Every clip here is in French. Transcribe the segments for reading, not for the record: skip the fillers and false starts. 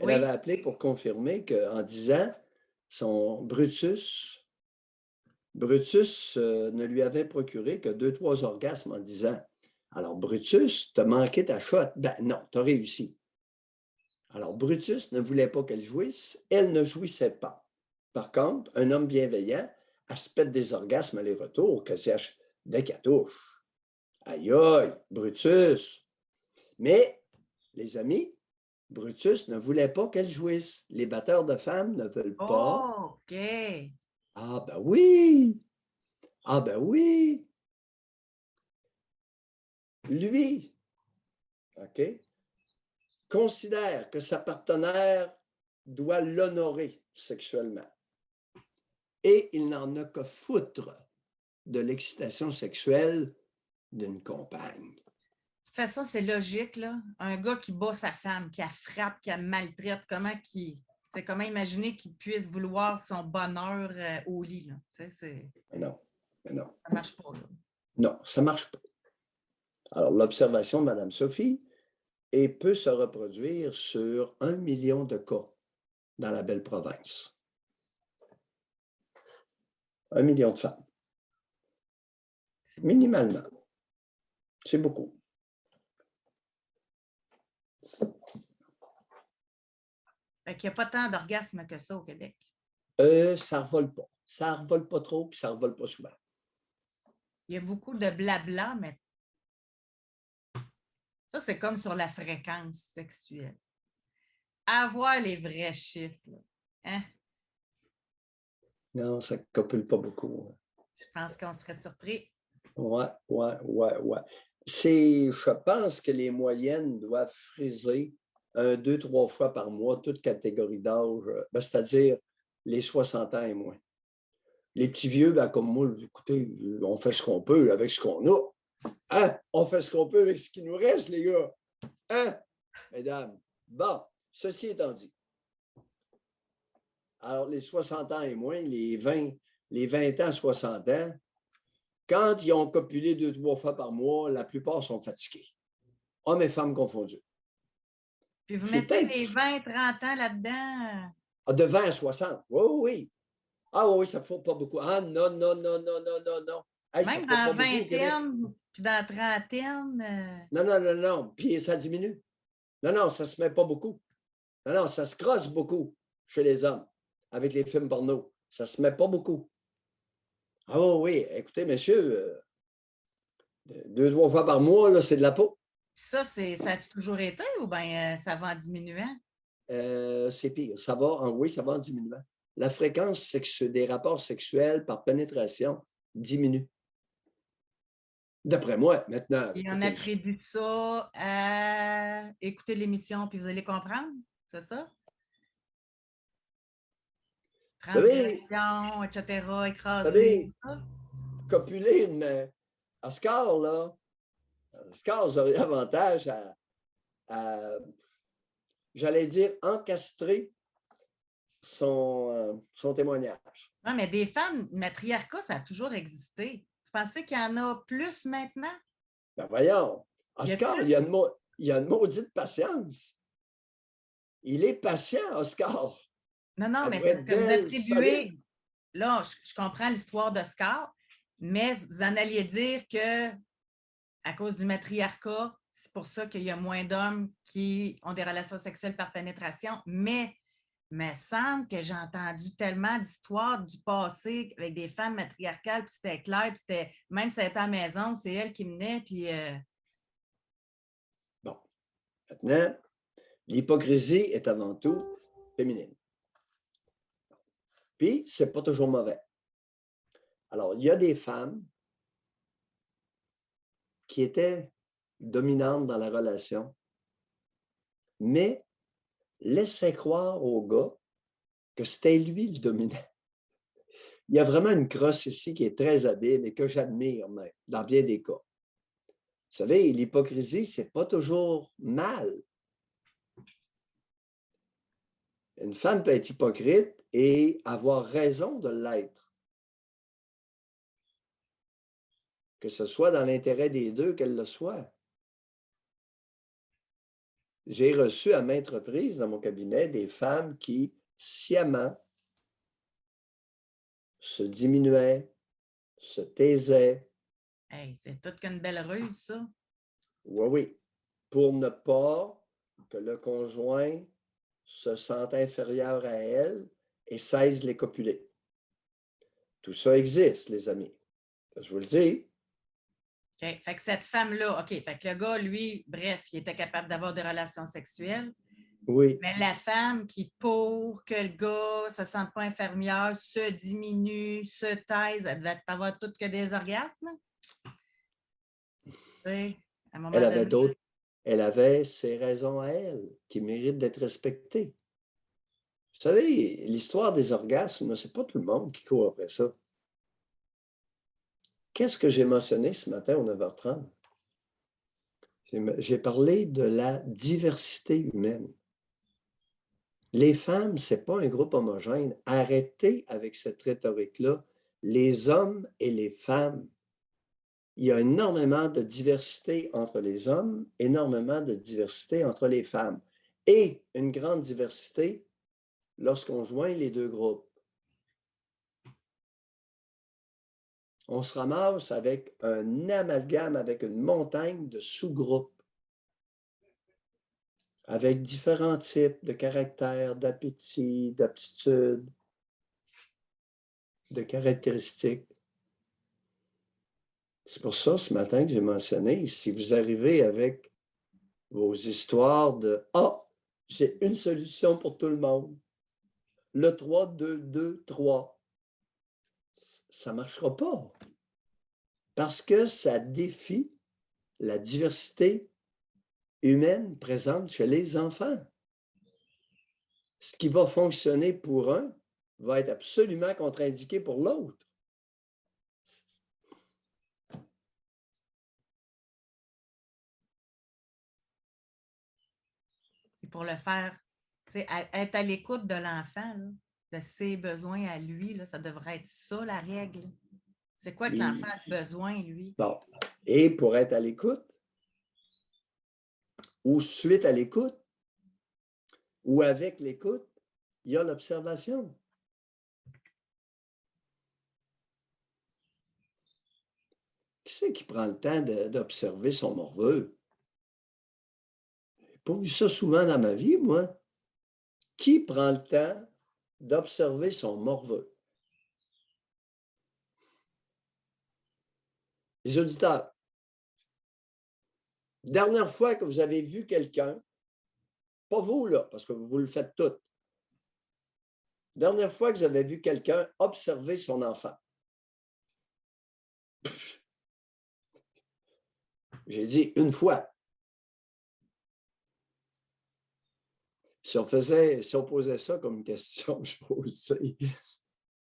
Elle avait appelé pour confirmer qu'en 10 ans, son Brutus ne lui avait procuré que 2-3 orgasmes en 10 ans. Alors, Brutus, t'as manqué ta shot. Ben non, t'as réussi. Alors, Brutus ne voulait pas qu'elle jouisse, elle ne jouissait pas. Par contre, un homme bienveillant, elle se pète des orgasmes aller-retour, dès qu'elle touche. Aïe aïe, Brutus! Mais, les amis, Brutus ne voulait pas qu'elle jouisse. Les batteurs de femmes ne veulent pas. Oh, OK. Ah ben oui! Ah ben oui! Lui, OK, considère que sa partenaire doit l'honorer sexuellement. Et il n'en a que foutre de l'excitation sexuelle d'une compagne. De toute façon, c'est logique, là. Un gars qui bat sa femme, qui la frappe, qui la maltraite, comment imaginer qu'il puisse vouloir son bonheur au lit, là? Mais non, mais non. Ça marche pas, là. Non, ça ne marche pas. Alors, l'observation de Mme Sophie peut se reproduire sur 1 million de cas dans la belle province. 1 million de femmes. Minimalement. C'est beaucoup. Fait qu'il n'y a pas tant d'orgasmes que ça au Québec. Ça ne revole pas. Ça ne revole pas trop, puis ça ne revole pas souvent. Il y a beaucoup de blabla, mais ça, c'est comme sur la fréquence sexuelle. Avoir les vrais chiffres, là. Hein? Non, ça ne copule pas beaucoup. Je pense qu'on serait surpris. Ouais. Je pense que les moyennes doivent friser 2-3 fois par mois, toute catégorie d'âge, c'est-à-dire les 60 ans et moins. Les petits vieux, comme moi, écoutez, on fait ce qu'on peut avec ce qu'on a. Hein? On fait ce qu'on peut avec ce qui nous reste, les gars. Hein? Mesdames. Bon, ceci étant dit. Alors, les 60 ans et moins, les 20 ans, 60 ans, quand ils ont copulé 2-3 fois par mois, la plupart sont fatigués. Hommes et femmes confondus. Puis vous mettez les 20-30 ans là-dedans. De 20 à 60. Oui. Ah oui, ça ne faut pas beaucoup. Ah non. Hey, Même dans la vingtaine, puis dans la trentaine. Non. Puis ça diminue. Non, ça ne se met pas beaucoup. Non, ça se crosse beaucoup chez les hommes avec les films porno. Ça ne se met pas beaucoup. Ah oui, écoutez, messieurs, 2-3 fois par mois, c'est de la peau. Ça a toujours été ou bien ça va en diminuant? C'est pire. Ça va en diminuant. La fréquence des rapports sexuels par pénétration diminue. D'après moi, maintenant. Et on attribue ça à écouter l'émission puis vous allez comprendre, c'est ça? Transgression, etc., écraser. Copuler à Oscar, là, Oscar aurait avantage à j'allais dire, encastrer son témoignage. Non, mais des femmes, matriarcat, ça a toujours existé. Vous pensez qu'il y en a plus maintenant? Ben voyons, Oscar, il y a une maudite patience. Il est patient, Oscar. Non, mais c'est parce que vous attribuez. Là, je comprends l'histoire d'Oscar, mais vous en alliez dire que à cause du matriarcat, c'est pour ça qu'il y a moins d'hommes qui ont des relations sexuelles par pénétration, mais il me semble que j'ai entendu tellement d'histoires du passé avec des femmes matriarcales, puis c'était clair, puis c'était, même si elle était à la maison, c'est elle qui menait, puis... Bon, maintenant, l'hypocrisie est avant tout féminine. Puis, c'est pas toujours mauvais. Alors, il y a des femmes qui étaient dominantes dans la relation, mais laissaient croire au gars que c'était lui le dominant. Il y a vraiment une crosse ici qui est très habile et que j'admire même, dans bien des cas. Vous savez, l'hypocrisie, c'est pas toujours mal. Une femme peut être hypocrite et avoir raison de l'être. Que ce soit dans l'intérêt des deux qu'elle le soit. j'ai reçu à maintes reprises dans mon cabinet des femmes qui, sciemment, se diminuaient, se taisaient. Hey, c'est toute qu'une belle ruse, ça. Oui, oui. Pour ne pas que le conjoint se sente inférieur à elle et cesse les copuler. Tout ça existe, les amis. Je vous le dis. OK. Fait que cette femme-là, OK, fait que le gars, lui, bref, il était capable d'avoir des relations sexuelles. Oui. Mais la femme qui, pour que le gars ne se sente pas inférieur, se diminue, se taise, elle devait avoir toutes que des orgasmes. Tu sais, à un moment Elle avait donné. d'autres. Elle avait ses raisons à elle qui méritent d'être respectées. Vous savez, l'histoire des orgasmes, ce n'est pas tout le monde qui court après ça. Qu'est-ce que j'ai mentionné ce matin au 9h30? J'ai parlé de la diversité humaine. Les femmes, ce n'est pas un groupe homogène. Arrêtez avec cette rhétorique-là. Les hommes et les femmes. Il y a énormément de diversité entre les hommes, énormément de diversité entre les femmes et une grande diversité lorsqu'on joint les deux groupes. On se ramasse avec un amalgame, avec une montagne de sous-groupes, avec différents types de caractères, d'appétit, d'aptitudes, de caractéristiques. C'est pour ça, ce matin, que j'ai mentionné, si vous arrivez avec vos histoires de « Ah, j'ai une solution pour tout le monde. Le 3, 2, 2, 3. » Ça ne marchera pas. Parce que ça défie la diversité humaine présente chez les enfants. Ce qui va fonctionner pour un va être absolument contre-indiqué pour l'autre. Et pour le faire, être à l'écoute de l'enfant, de ses besoins à lui, là, ça devrait être ça, la règle. C'est quoi que l'enfant a besoin, lui? Bon. Et pour être à l'écoute, ou suite à l'écoute, ou avec l'écoute, il y a l'observation. Qui c'est qui prend le temps d'observer son morveux? Je n'ai pas vu ça souvent dans ma vie, moi. Qui prend le temps d'observer son morveux? Les auditeurs, dernière fois que vous avez vu quelqu'un, pas vous, là, parce que vous le faites tout. Dernière fois que vous avez vu quelqu'un observer son enfant. J'ai dit une fois. Si on posait ça comme question, je pose,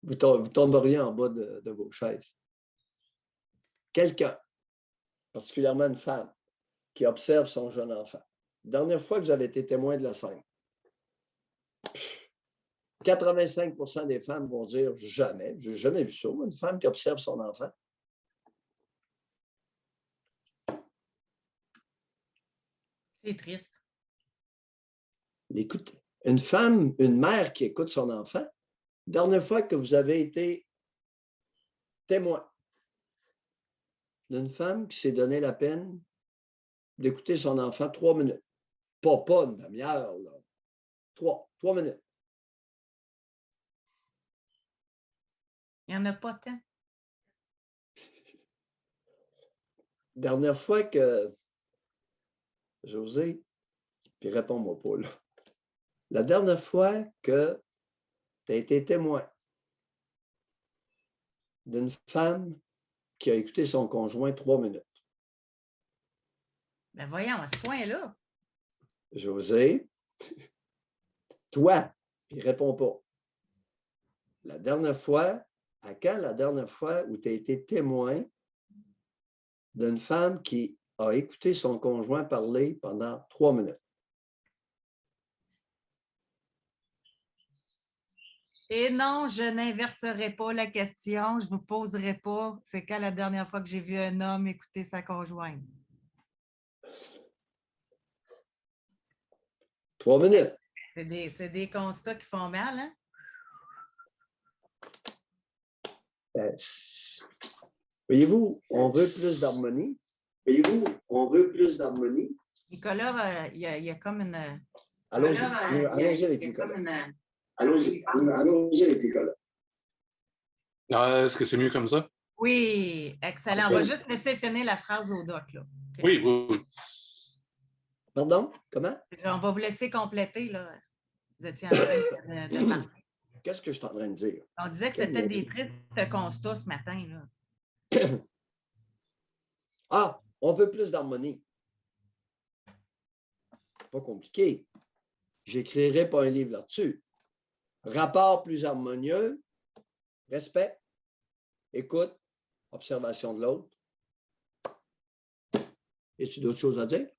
vous tomberiez en bas de vos chaises. Quelqu'un, particulièrement une femme, qui observe son jeune enfant. Dernière fois que vous avez été témoin de la scène, 85% des femmes vont dire jamais, je n'ai jamais vu ça, une femme qui observe son enfant. C'est triste. Écoute, une mère qui écoute son enfant, dernière fois que vous avez été témoin d'une femme qui s'est donné la peine d'écouter son enfant 3 minutes. Pas une demi-heure, là. 3 minutes. Il n'y en a pas tant. Dernière fois que, José, puis réponds-moi pas, là. La dernière fois que tu as été témoin d'une femme qui a écouté son conjoint 3 minutes. Ben voyons, à ce point-là. José, toi, puis réponds pas. La dernière fois, à quand la dernière fois où tu as été témoin d'une femme qui a écouté son conjoint parler pendant 3 minutes? Et non, je n'inverserai pas la question. Je ne vous poserai pas c'est quand la dernière fois que j'ai vu un homme écouter sa conjointe. 3 minutes. C'est des constats qui font mal, hein? Voyez-vous, on veut plus d'harmonie. Voyez-vous, on veut plus d'harmonie. Nicolas, il y a comme une... Allons-y avec Nicolas. Allons-y avec Nicolas. Est-ce que c'est mieux comme ça? Oui, excellent. On va juste laisser finir la phrase au doc, là. Okay. Oui. Pardon? Comment? On va vous laisser compléter, là. Vous étiez en train de parler. Qu'est-ce que je suis en train de dire? On disait que c'était des tristes constats ce matin, là. Ah, on veut plus d'harmonie. Pas compliqué. J'écrirai pas un livre là-dessus. Rapport plus harmonieux, respect, écoute, observation de l'autre. Y a-t-il d'autres choses à dire?